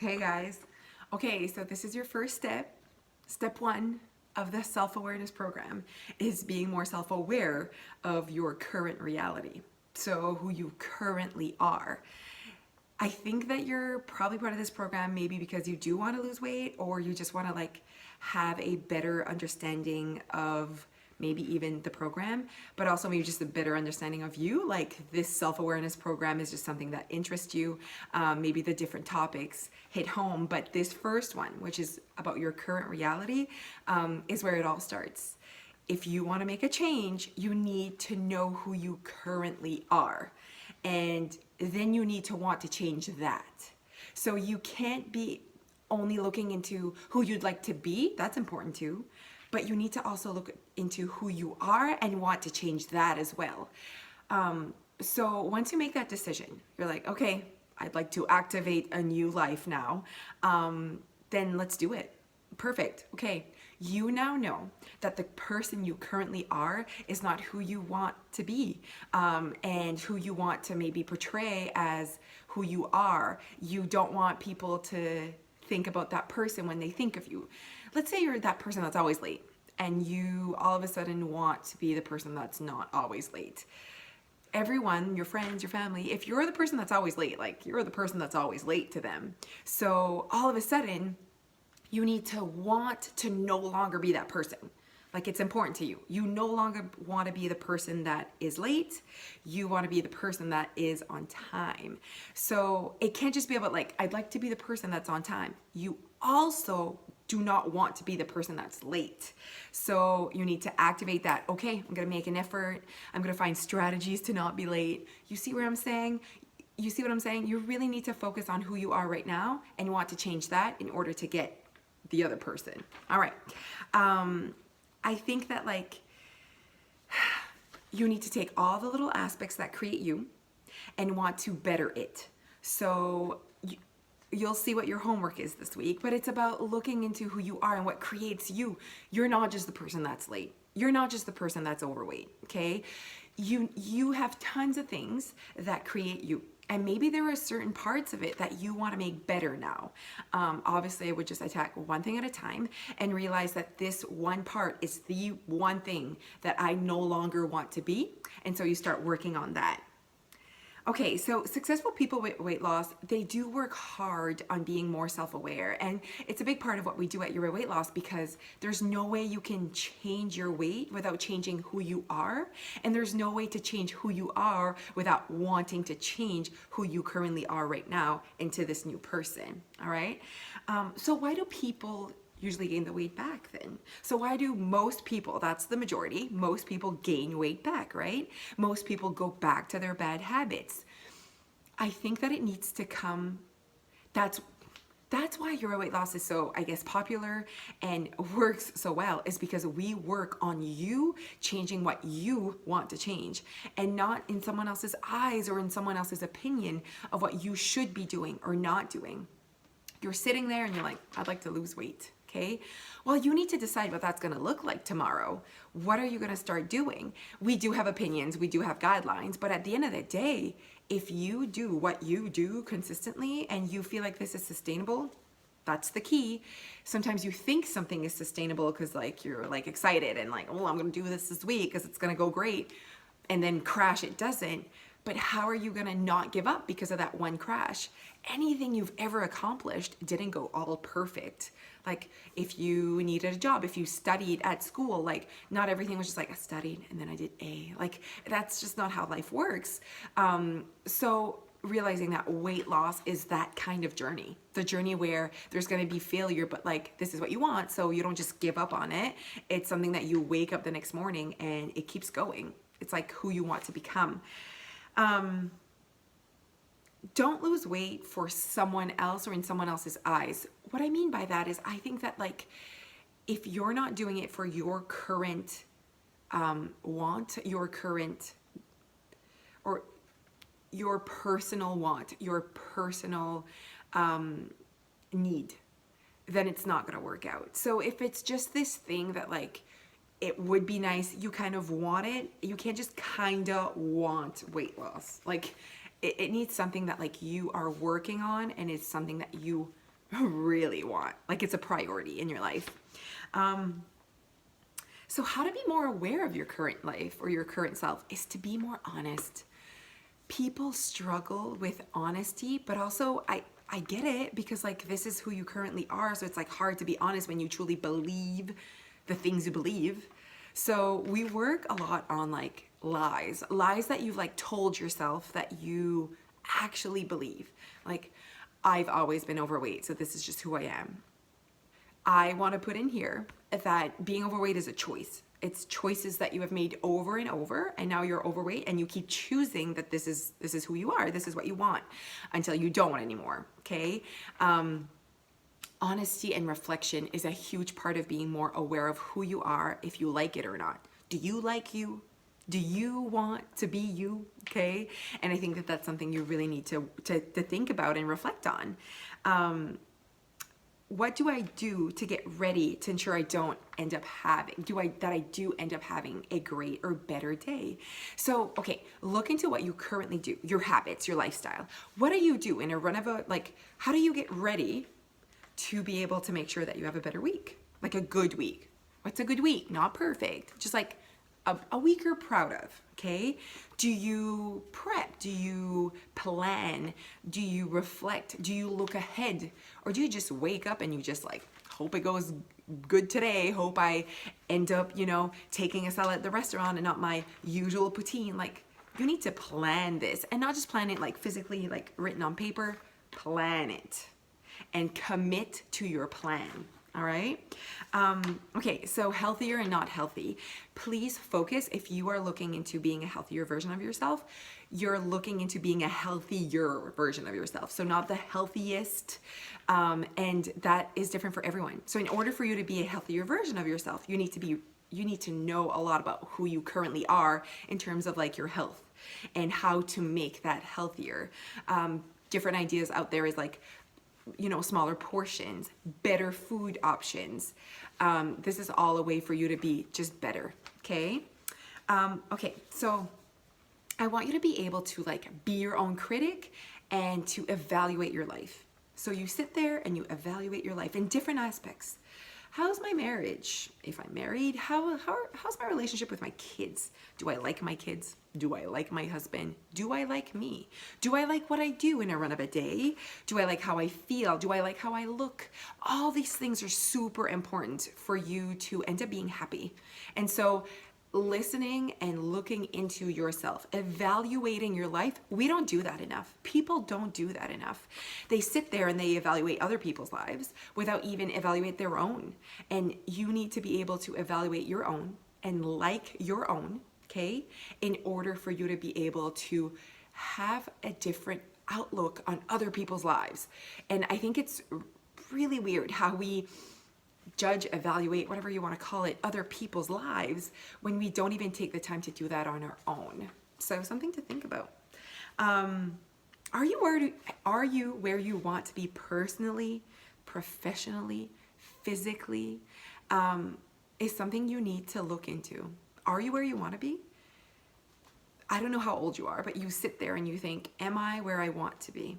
Hey guys. Okay, so this is your first step. Step one of the self-awareness program is being more self-aware of your current reality. So who you currently are. I think that you're probably part of this program maybe because you do want to lose weight, or you just want to have a better understanding of maybe even the program, but also maybe just a better understanding of you. Like, this self-awareness program is just something that interests you. Maybe the different topics hit home, but this first one, which is about your current reality, is where it all starts. If you want to make a change, you need to know who you currently are. And then you need to want to change that. So you can't be only looking into who you'd like to be. That's important too. But you need to also look into who you are and want to change that as well. So once you make that decision, you're like, okay, I'd like to activate a new life now. Then let's do it. Perfect. Okay. You now know that the person you currently are is not who you want to be, and who you want to maybe portray as who you are. You don't want people to think about that person when they think of you. Let's say you're that person that's always late, and you all of a sudden want to be the person that's not always late. Everyone, your friends, your family, if you're the person that's always late, like, you're the person that's always late to them. So all of a sudden, you need to want to no longer be that person. Like, it's important to you. You no longer want to be the person that is late. You want to be the person that is on time. So it can't just be about like, I'd like to be the person that's on time. You also do not want to be the person that's late. So you need to activate that. Okay, I'm going to make an effort. I'm going to find strategies to not be late. You see where I'm saying? You see what I'm saying? You really need to focus on who you are right now, and you want to change that in order to get the other person. All right. I think that you need to take all the little aspects that create you and want to better it. So you'll see what your homework is this week, but it's about looking into who you are and what creates you. You're not just the person that's late. You're not just the person that's overweight, okay? You have tons of things that create you. And maybe there are certain parts of it that you want to make better now. Obviously, I would just attack one thing at a time and realize that this one part is the one thing that I no longer want to be. And so you start working on that. Okay, so successful people with weight loss, they do work hard on being more self-aware. And it's a big part of what we do at Your Weight Loss, because there's no way you can change your weight without changing who you are. And there's no way to change who you are without wanting to change who you currently are right now into this new person, all right? So why do people usually gain the weight back then? So why do most people, that's the majority, most people gain weight back, right? Most people go back to their bad habits. I think that it needs to come, that's why Your Weight Loss is so, I guess, popular and works so well, is because we work on you changing what you want to change, and not in someone else's eyes or in someone else's opinion of what you should be doing or not doing. You're sitting there and you're like, I'd like to lose weight. Okay, well, you need to decide what that's going to look like tomorrow. What are you going to start doing? We do have opinions, we do have guidelines, but at the end of the day, if you do what you do consistently and you feel like this is sustainable, that's the key. Sometimes you think something is sustainable because you're excited and oh, I'm going to do this week because it's going to go great, and then crash, it doesn't. But how are you going to not give up because of that one crash? Anything you've ever accomplished didn't go all perfect. Like, if you needed a job, if you studied at school, not everything was just I studied and then I did A. That's just not how life works. So realizing that weight loss is that kind of journey. The journey where there's going to be failure, but this is what you want, so you don't just give up on it. It's something that you wake up the next morning and it keeps going. It's who you want to become. Don't lose weight for someone else or in someone else's eyes. What I mean by that is, I think that if you're not doing it for your current want, your current, or your personal want, your personal need, then it's not going to work out. So if it's just this thing that it would be nice, you kind of want it, you can't just kind of want weight loss. It needs something that you are working on, and it's something that you really want. Like it's a priority in your life. So how to be more aware of your current life or your current self is to be more honest. People struggle with honesty, but also I get it, because like this is who you currently are, so it's like hard to be honest when you truly believe the things you believe. So we work a lot on like lies that you've like told yourself that you actually believe. Like, I've always been overweight, so this is just who I am. I want to put in here that being overweight is a choice. It's choices that you have made over and over, and now you're overweight and you keep choosing that this is who you are, this is what you want, until you don't want anymore, okay? Honesty and reflection is a huge part of being more aware of who you are, if you like it or not. Do you like you? Do you want to be you? Okay? And I think that that's something you really need to think about and reflect on. What do I do to get ready to ensure I don't end up having, that I do end up having a great or better day? So, okay, look into what you currently do, your habits, your lifestyle. What do you do in a run of a, like, how do you get ready to be able to make sure that you have a better week? Like a good week. What's a good week? Not perfect, just like a week you're proud of, okay? Do you prep? Do you plan? Do you reflect? Do you look ahead? Or do you just wake up and you just like, hope it goes good today, hope I end up, taking a salad at the restaurant and not my usual poutine? Like, you need to plan this, and not just plan it like physically, like written on paper. Plan it and commit to your plan. All right. Okay, so healthier and not healthy. Please focus. If you are looking into being a healthier version of yourself, you're looking into being a healthier version of yourself. So not the healthiest. And that is different for everyone. So in order for you to be a healthier version of yourself, you need to know a lot about who you currently are in terms of like your health and how to make that healthier. Different ideas out there is like, smaller portions, better food options. This is all a way for you to be just better, okay? Okay, so I want you to be able to like be your own critic and to evaluate your life. So you sit there and you evaluate your life in different aspects. How's my marriage? If I'm married, how's my relationship with my kids? Do I like my kids? Do I like my husband? Do I like me? Do I like what I do in a run of a day? Do I like how I feel? Do I like how I look? All these things are super important for you to end up being happy. And so listening and looking into yourself, evaluating your life, we don't do that enough. People don't do that enough. They sit there and they evaluate other people's lives without even evaluate their own. And you need to be able to evaluate your own and like your own, okay, in order for you to be able to have a different outlook on other people's lives. And I think it's really weird how we judge, evaluate, whatever you want to call it, other people's lives when we don't even take the time to do that on our own. So something to think about. Are you where you want to be personally, professionally, physically? Is something you need to look into. Are you where you want to be? I don't know how old you are, but you sit there and you think, am I where I want to be?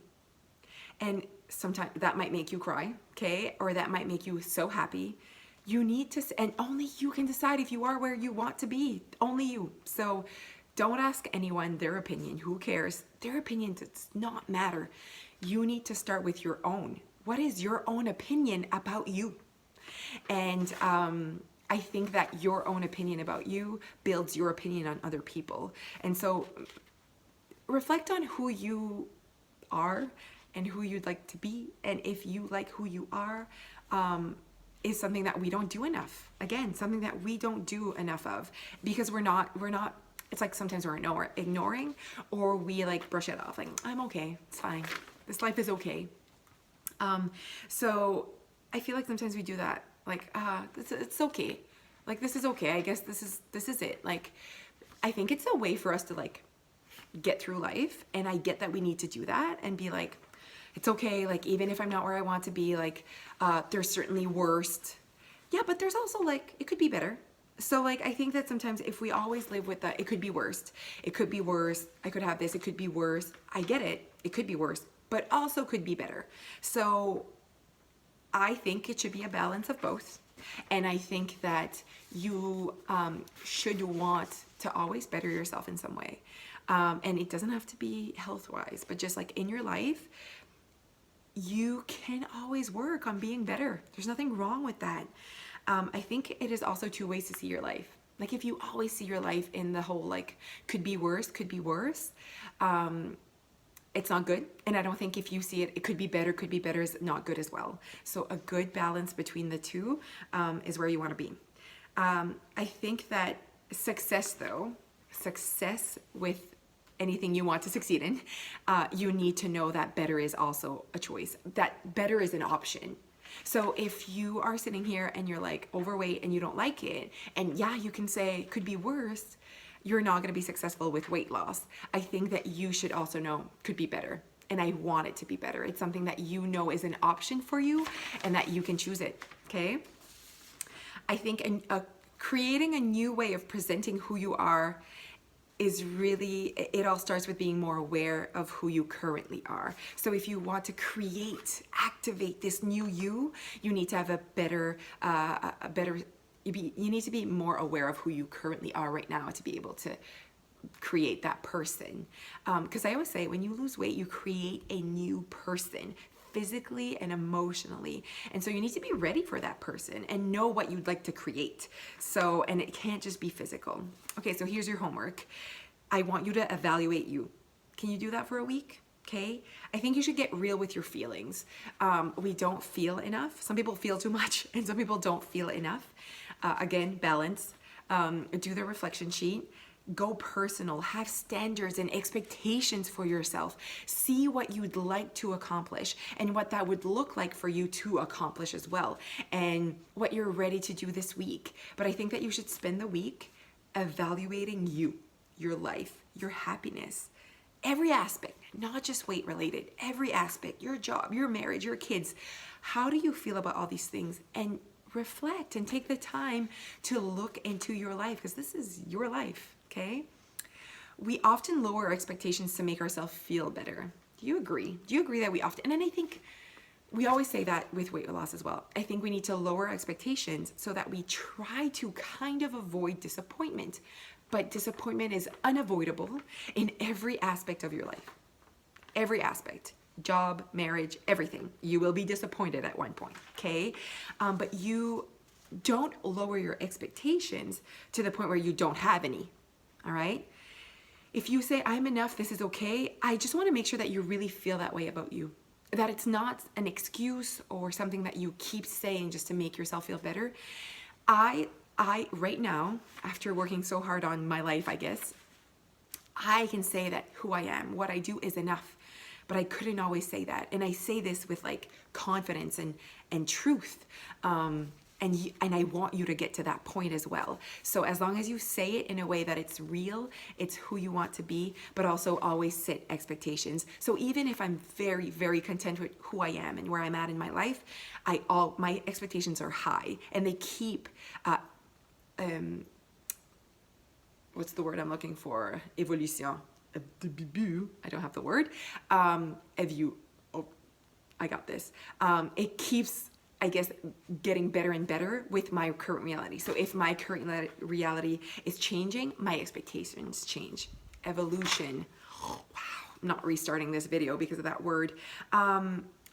And sometimes that might make you cry, okay? Or that might make you so happy. You need to, and only you can decide if you are where you want to be. Only you. So don't ask anyone their opinion. Who cares? Their opinion does not matter. You need to start with your own. What is your own opinion about you? And I think that your own opinion about you builds your opinion on other people. And so reflect on who you are and who you'd like to be. And if you like who you are, is something that we don't do enough. Again, something that we don't do enough of because we're not, it's like sometimes we're ignoring or we like brush it off. Like, I'm okay, it's fine. This life is okay. So I feel like sometimes we do that. Like, it's okay. Like, this is okay. I guess this is it. Like, I think it's a way for us to like get through life. And I get that we need to do that and be like, it's okay. Like, even if I'm not where I want to be, like, there's certainly worst. Yeah, but there's also like, it could be better. So like, I think that sometimes if we always live with that, it could be worst. It could be worse. I could have this. It could be worse. I get it. It could be worse, but also could be better. So I think it should be a balance of both. And I think that you should want to always better yourself in some way. And it doesn't have to be health-wise, but just like in your life, you can always work on being better. There's nothing wrong with that. I think it is also two ways to see your life. Like if you always see your life in the whole like could be worse, it's not good. And I don't think if you see it, it could be better is not good as well. So a good balance between the two is where you want to be. I think that success with anything you want to succeed in, you need to know that better is also a choice, that better is an option. So if you are sitting here and you're like overweight and you don't like it, and yeah, you can say could be worse, you're not going to be successful with weight loss. I think that you should also know could be better. And I want it to be better. It's something that you know is an option for you and that you can choose it. Okay. I think creating a new way of presenting who you are is really, it all starts with being more aware of who you currently are. So if you want to activate this new you need to have a better, you need to be more aware of who you currently are right now to be able to create that person. Because I always say when you lose weight, you create a new person physically and emotionally. And so you need to be ready for that person and know what you'd like to create. So, and it can't just be physical. Okay, so here's your homework. I want you to evaluate you. Can you do that for a week? Okay, I think you should get real with your feelings. We don't feel enough. Some people feel too much and some people don't feel enough. Again, balance. Do the reflection sheet. Go personal, have standards and expectations for yourself. See what you'd like to accomplish and what that would look like for you to accomplish as well, and what you're ready to do this week. But I think that you should spend the week evaluating you, your life, your happiness, every aspect, not just weight related, every aspect, your job, your marriage, your kids. How do you feel about all these things? And reflect and take the time to look into your life, because this is your life. Okay, we often lower our expectations to make ourselves feel better. Do you agree? Do you agree that we often, and then I think we always say that with weight loss as well. I think we need to lower expectations so that we try to kind of avoid disappointment. But disappointment is unavoidable in every aspect of your life. Every aspect. Job, marriage, everything. You will be disappointed at one point, okay? But you don't lower your expectations to the point where you don't have any. All right. If you say, I'm enough, this is okay, I just want to make sure that you really feel that way about you. That it's not an excuse or something that you keep saying just to make yourself feel better. I right now, after working so hard on my life, I guess, I can say that who I am, what I do is enough. But I couldn't always say that. And I say this with like confidence and truth. And I want you to get to that point as well. So as long as you say it in a way that it's real, it's who you want to be, but also always set expectations. So even if I'm very, very content with who I am and where I'm at in my life, my expectations are high, and they keep, what's the word I'm looking for? Evolution. I don't have the word. I got this. It keeps, I guess, getting better and better with my current reality. So if my current reality is changing, my expectations change. Evolution. Oh, wow. I'm not restarting this video because of that word.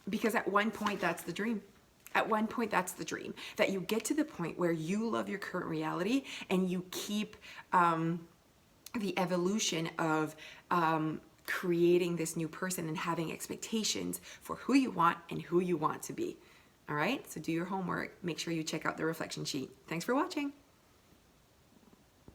Because at one point, that's the dream. At one point, that's the dream. That you get to the point where you love your current reality and you keep the evolution of creating this new person and having expectations for who you want and who you want to be. All right, so do your homework. Make sure you check out the reflection sheet. Thanks for watching.